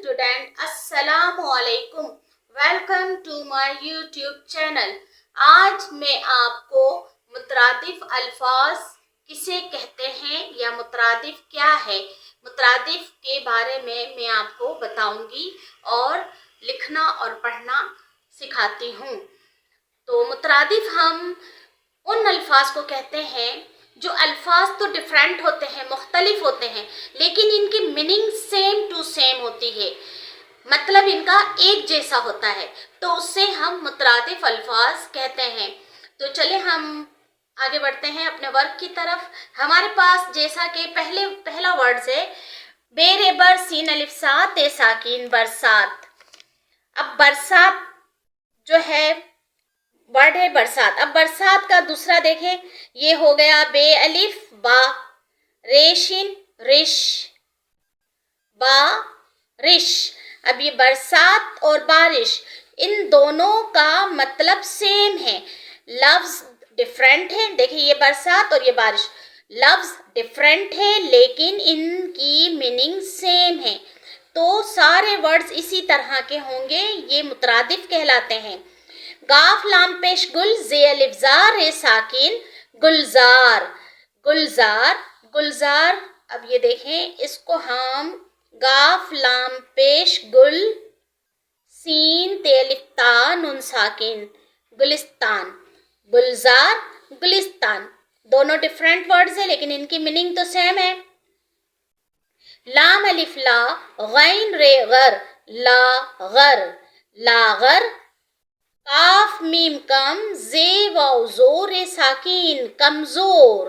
Student अस्सलाम वालेकुम। Welcome to my YouTube channel. आज मैं आपको मुतरादिफ अल्फाज किसे कहते हैं या मुतरादिफ क्या है, मुतरादिफ के बारे में मैं आपको बताऊंगी और लिखना और पढ़ना सिखाती हूँ। तो मुतरादिफ हम उन अल्फाज को कहते हैं जो अल्फाज तो डिफरेंट होते हैं, मुख्तलिफ होते हैं, लेकिन इनकी मीनिंग सेम टू सेम होती है, मतलब इनका एक जैसा होता है, तो उससे हम मुतरादिफ अल्फाज कहते हैं। तो चले हम आगे बढ़ते हैं अपने वर्क की तरफ। हमारे पास जैसा कि पहला वर्ड है बेरे बर सीन अलिफ सा ते साकिन बरसात। अब बरसात जो है वर्ड है बरसात। अब बरसात का दूसरा देखें, ये हो गया बे अलिफ बा रेशिन रिश बा रिश। अब ये बरसात और बारिश इन दोनों का मतलब सेम है, लफ्ज डिफरेंट है। देखिए ये बरसात और ये बारिश लफ्ज डिफरेंट है लेकिन इनकी मीनिंग सेम है, तो सारे वर्ड्स इसी तरह के होंगे, ये मुतरादिफ कहलाते हैं। गाफ लाम पेश गुल जे अलिफ जार रे साकिन गुलजार गुलजार गुलजार। अब ये देखें, इसको हम गाफ लाम पेश गुल सीन ते अलिफ ता नून साकिन गुलिस्तान गुलजार गुलिस्तान। दोनों डिफरेंट वर्ड्स है लेकिन इनकी मीनिंग तो सेम है। लाम अलिफ ला गैन रे गर ला गर लागर। काफ मीम कम जे वाव जोर ए साकिन कमजोर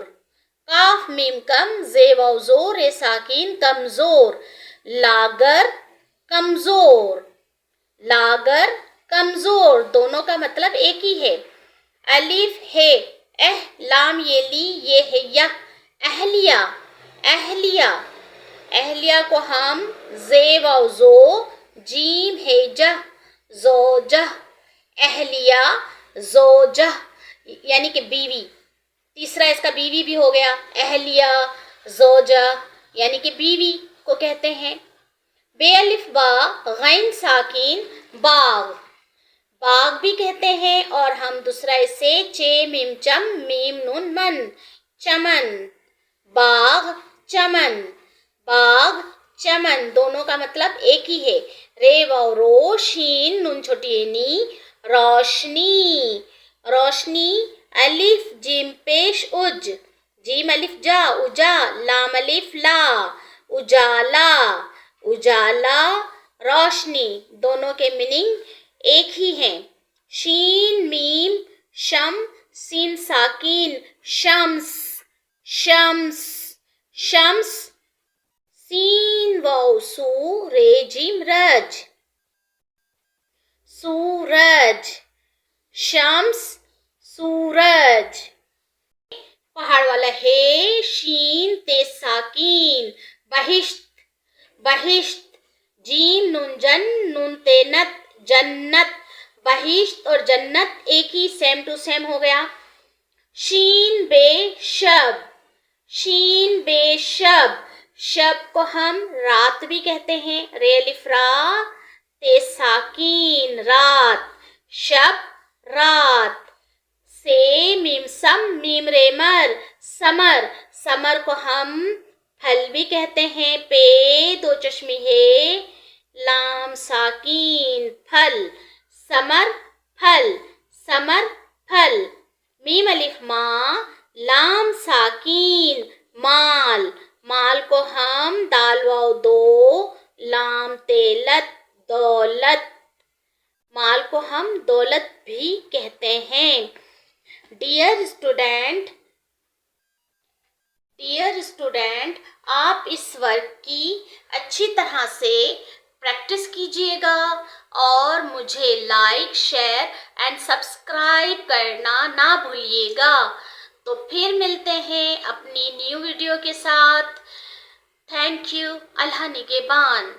काफ मीम कम जे वाव जोर ए साकिन कमजोर। लागर कमजोर लागर कमजोर, दोनों का मतलब एक ही है। अलिफ है एह लाम ये ली ये है यह अहलिया अहलिया अहलिया को हम जे वाव जो जीम है जह जोजह अहलिया जोजह यानी कि बीवी। तीसरा इसका बीवी भी हो गया, अहलिया जोजा यानी कि बीवी को कहते हैं। बे अलिफ बा गैन साकिन बाग बाग भी कहते हैं, और हम दूसरा इसे चे मीम चम मीम नून मन चमन बाग चमन बाग चमन, दोनों का मतलब एक ही है। रे वाव रो शीन नून छोटी नी रोशनी रोशनी। अलिफ जिम पेश उज जीम अलिफ जा उजा लाम अलिफ ला उजाला उजाला रोशनी, दोनों के मीनिंग एक ही हैं। शीन मीम शम सीन साकिन शम्स शम्स शम्स। सीन वाव सू रे जिम रज सूरज शम्स सूरज। पहाड़ वाला है शीन ते साकिन बहिश्त बहिश्त। जीम नून जन नून ते नत जन्नत। बहिश्त और जन्नत एक ही सेम टू सेम हो गया। शीन बे शब शीन बे शब शब को हम रात भी कहते हैं। रे अलिफ रा ते साकिन रात शब रात। से मीम सम मीम रे मर समर समर को हम फल भी कहते हैं। पे दो चश्मी है लाम साकिन फल समर फल समर फल। मीम अलिफ माँ लाम साकिन माल माल को हम दाल वाव दो लाम तेलत दौलत माल को हम दौलत भी कहते हैं। डियर स्टूडेंट आप इस वर्क की अच्छी तरह से प्रैक्टिस कीजिएगा और मुझे लाइक शेयर एंड सब्सक्राइब करना ना भूलिएगा। तो फिर मिलते हैं अपनी न्यू वीडियो के साथ। Thank you. अल्लाह निगहबान।